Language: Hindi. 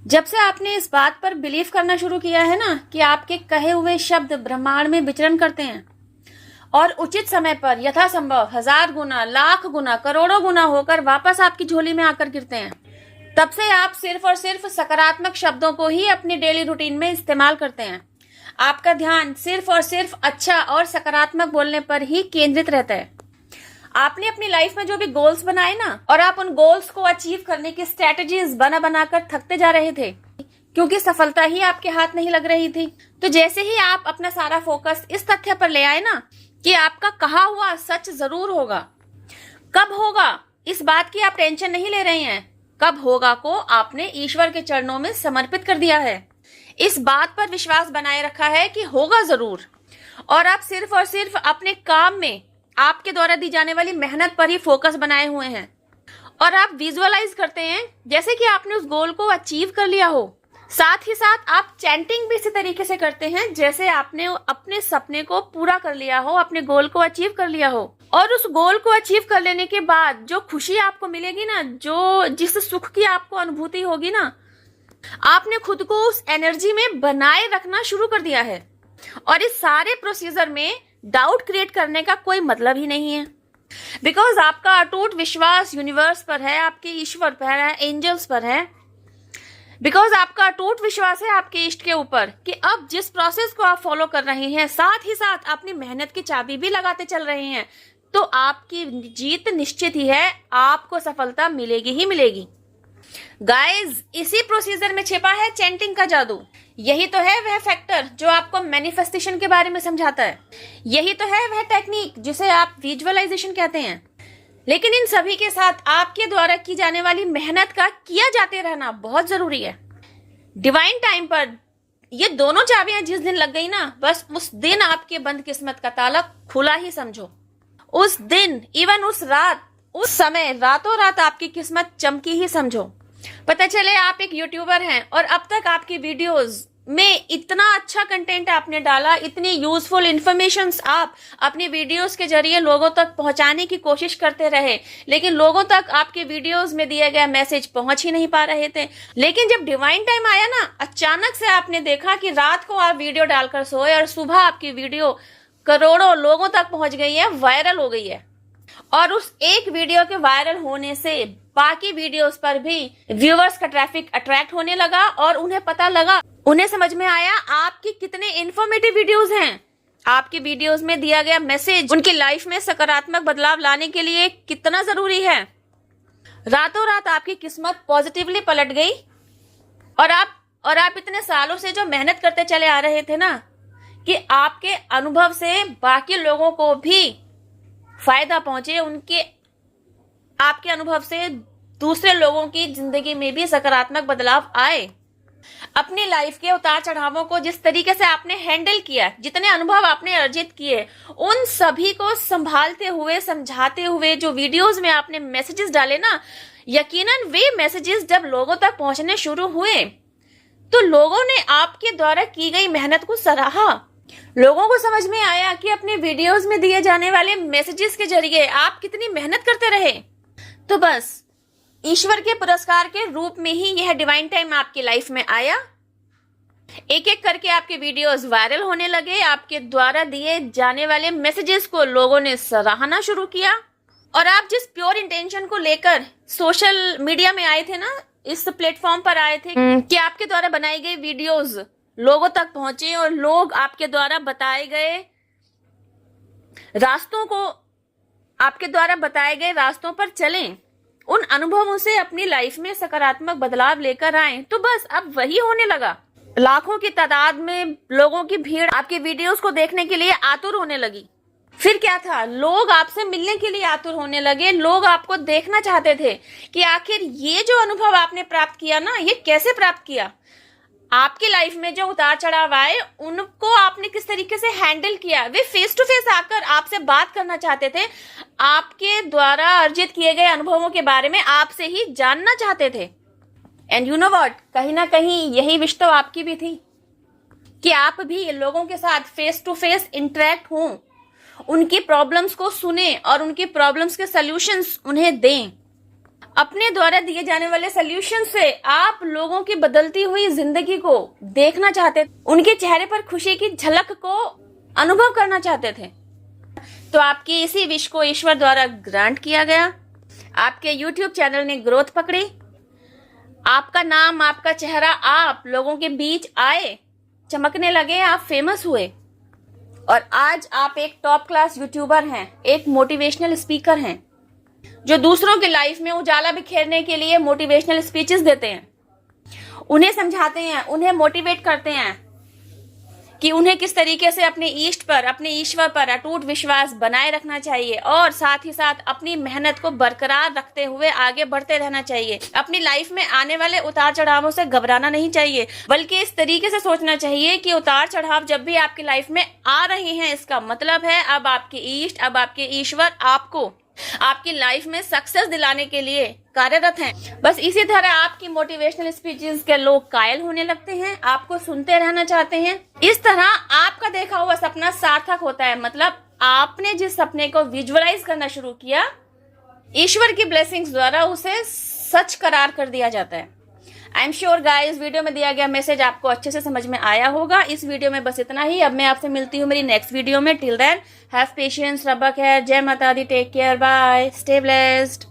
जब से आपने इस बात पर बिलीव करना शुरू किया है ना कि आपके कहे हुए शब्द ब्रह्मांड में विचरण करते हैं और उचित समय पर यथासंभव 1000 गुना, लाख गुना, करोड़ों गुना होकर वापस आपकी झोली में आकर गिरते हैं, तब से आप सिर्फ और सिर्फ सकारात्मक शब्दों को ही अपनी डेली रूटीन में इस्तेमाल करते हैं। आपका ध्यान सिर्फ और सिर्फ अच्छा और सकारात्मक बोलने पर ही केंद्रित रहता है। आपने अपनी लाइफ में जो भी गोल्स बनाए ना, और आप उन गोल्स को अचीव करने की स्ट्रेटजीज बना बनाकर थकते जा रहे थे क्योंकि सफलता ही आपके हाथ नहीं लग रही थी। तो जैसे ही आप अपना सारा फोकस इस तथ्य पर ले आए ना कि आपका कहा हुआ सच जरूर होगा, कब होगा इस बात की आप टेंशन नहीं ले रहे हैं, कब होगा को आपने ईश्वर के चरणों में समर्पित कर दिया है। इस बात पर विश्वास बनाए रखा है कि होगा जरूर, और आप सिर्फ और सिर्फ अपने काम में आपके द्वारा दी जाने वाली मेहनत पर ही फोकस बनाए हुए हैं। और आप विजुअलाइज करते हैं जैसे कि आपने उस गोल को अचीव कर लिया हो। साथ ही साथ आप चैंटिंग भी इसी तरीके से करते हैं जैसे आपने अपने सपने को पूरा कर लिया हो, अपने गोल को अचीव कर लिया हो। और उस गोल को अचीव कर लेने के बाद जो खुशी आपको मिलेगी ना, जिस सुख की आपको अनुभूति होगी ना, आपने खुद को उस एनर्जी में बनाए रखना शुरू कर दिया है। और इस सारे प्रोसीजर में डाउट क्रिएट करने का कोई मतलब ही नहीं है, बिकॉज आपका अटूट विश्वास यूनिवर्स पर है, आपके ईश्वर पर है, एंजल्स पर है। बिकॉज आपका अटूट विश्वास है आपके इष्ट के ऊपर कि अब जिस प्रोसेस को आप फॉलो कर रहे हैं, साथ ही साथ अपनी मेहनत की चाबी भी लगाते चल रहे हैं, तो आपकी जीत निश्चित ही है, आपको सफलता मिलेगी ही मिलेगी। गाइज, इसी प्रोसीजर में छिपा है चैंटिंग का जादू। यही तो है वह फैक्टर जो आपको मैनिफेस्टेशन के बारे में समझाता है। यही तो है वह टेक्निक जिसे आप विजुअलाइजेशन कहते हैं। लेकिन इन सभी के साथ आपके द्वारा की जाने वाली मेहनत का किया जाते रहना बहुत जरूरी है। डिवाइन टाइम पर ये दोनों चाबियां जिस दिन लग गई ना, बस उस दिन आपके बंद किस्मत का ताला खुला ही समझो। उस दिन, इवन उस रात, उस समय, रातों रात आपकी किस्मत चमकी ही समझो। पता चले आप एक यूट्यूबर हैं और अब तक आपकी वीडियोस में इतना अच्छा कंटेंट आपने डाला, इतनी यूजफुल इंफॉर्मेशंस आप अपने वीडियोस के जरिए लोगों तक पहुंचाने की कोशिश करते रहे, लेकिन लोगों तक आपके वीडियोस में दिया गया मैसेज पहुंच ही नहीं पा रहे थे। लेकिन जब डिवाइन टाइम आया ना, अचानक से आपने देखा कि रात को आप वीडियो डालकर सोए और सुबह आपकी वीडियो करोड़ों लोगों तक पहुंच गई है, वायरल हो गई है। और उस एक वीडियो के वायरल होने से बाकी वीडियोस पर भी व्यूअर्स का ट्रैफिक अट्रैक्ट होने लगा और उन्हें पता लगा, उन्हें समझ में आया आपकी कितने इंफॉर्मेटिव वीडियोस हैं। आपकी वीडियोस में दिया गया मैसेज उनकी लाइफ में सकारात्मक बदलाव लाने के लिए कितना जरूरी है। रातों रात आपकी किस्मत पॉजिटिवली पलट गई और आप इतने सालों से जो मेहनत करते चले आ रहे थे ना, कि आपके अनुभव से बाकी लोगों को भी फायदा पहुंचे, उनके आपके अनुभव से दूसरे लोगों की जिंदगी में भी सकारात्मक बदलाव आए। अपनी लाइफ के उतार चढ़ावों को जिस तरीके से आपने हैंडल किया, जितने अनुभव आपने अर्जित किए, उन सभी को संभालते हुए, समझाते हुए जो वीडियोस में आपने मैसेजेस डाले ना, यकीनन वे मैसेजेस जब लोगों तक पहुंचने शुरू हुए तो लोगों ने आपके द्वारा की गई मेहनत को सराहा। लोगों को समझ में आया कि अपने वीडियोस में दिए जाने वाले मैसेजेस के जरिए आप कितनी मेहनत करते रहे। तो बस ईश्वर के पुरस्कार के रूप में ही यह डिवाइन टाइम आपकी लाइफ में आया। एक एक करके आपके वीडियोस वायरल होने लगे, आपके द्वारा दिए जाने वाले मैसेजेस को लोगों ने सराहना शुरू किया। और आप जिस प्योर इंटेंशन को लेकर सोशल मीडिया में आए थे ना, इस प्लेटफॉर्म पर आए थे कि आपके द्वारा बनाई गई वीडियोस लोगों तक पहुंचे और लोग आपके द्वारा बताए गए रास्तों पर चलें, उन अनुभवों से अपनी लाइफ में सकारात्मक बदलाव लेकर आए। तो बस अब वही होने लगा। लाखों की तादाद में लोगों की भीड़ आपके वीडियोस को देखने के लिए आतुर होने लगी। फिर क्या था, लोग आपसे मिलने के लिए आतुर होने लगे। लोग आपको देखना चाहते थे कि आखिर ये जो अनुभव आपने प्राप्त किया ना, ये कैसे प्राप्त किया। आपकी लाइफ में जो उतार चढ़ाव आए उनको आपने किस तरीके से हैंडल किया। वे फेस टू फेस आकर आपसे बात करना चाहते थे, आपके द्वारा अर्जित किए गए अनुभवों के बारे में आपसे ही जानना चाहते थे। एंड यू नो व्हाट, कहीं ना कहीं यही विश तो आपकी भी थी कि आप भी लोगों के साथ फेस टू फेस इंटरेक्ट हों, उनकी प्रॉब्लम्स को सुने और उनकी प्रॉब्लम्स के सॉल्यूशंस उन्हें दें। अपने द्वारा दिए जाने वाले सोल्यूशन से आप लोगों की बदलती हुई जिंदगी को देखना चाहते, उनके चेहरे पर खुशी की झलक को अनुभव करना चाहते थे। तो आपकी इसी विश को ईश्वर द्वारा ग्रांट किया गया। आपके YouTube चैनल ने ग्रोथ पकड़ी, आपका नाम, आपका चेहरा आप लोगों के बीच आए, चमकने लगे, आप फेमस हुए और आज आप एक टॉप क्लास यूट्यूबर हैं, एक मोटिवेशनल स्पीकर हैं जो दूसरों की लाइफ में उजाला बिखेरने के लिए मोटिवेशनल स्पीचेस देते हैं, उन्हें समझाते हैं, उन्हें मोटिवेट करते हैं कि उन्हें किस तरीके से अपने इष्ट पर, अपने ईश्वर पर अटूट विश्वास बनाए रखना चाहिए और साथ ही साथ अपनी मेहनत को बरकरार रखते हुए आगे बढ़ते रहना चाहिए। अपनी लाइफ में आने वाले उतार चढ़ावों से घबराना नहीं चाहिए, बल्कि इस तरीके से सोचना चाहिए कि उतार चढ़ाव जब भी आपकी लाइफ में आ रहे हैं, इसका मतलब है अब आपके इष्ट, अब आपके ईश्वर आपको आपकी लाइफ में सक्सेस दिलाने के लिए कार्यरत हैं। बस इसी तरह आपकी मोटिवेशनल स्पीचेस के लोग कायल होने लगते हैं, आपको सुनते रहना चाहते हैं। इस तरह आपका देखा हुआ सपना सार्थक होता है, मतलब आपने जिस सपने को विजुअलाइज करना शुरू किया, ईश्वर की ब्लेसिंग्स द्वारा उसे सच करार कर दिया जाता है। I am sure guys, video में दिया गया मैसेज आपको अच्छे से समझ में आया होगा। इस वीडियो में बस इतना ही। अब मैं आपसे मिलती हूँ मेरी नेक्स्ट वीडियो में। टिल देन हैव पेशेंस, रब खैर, जय माता दी, take care, bye, stay blessed.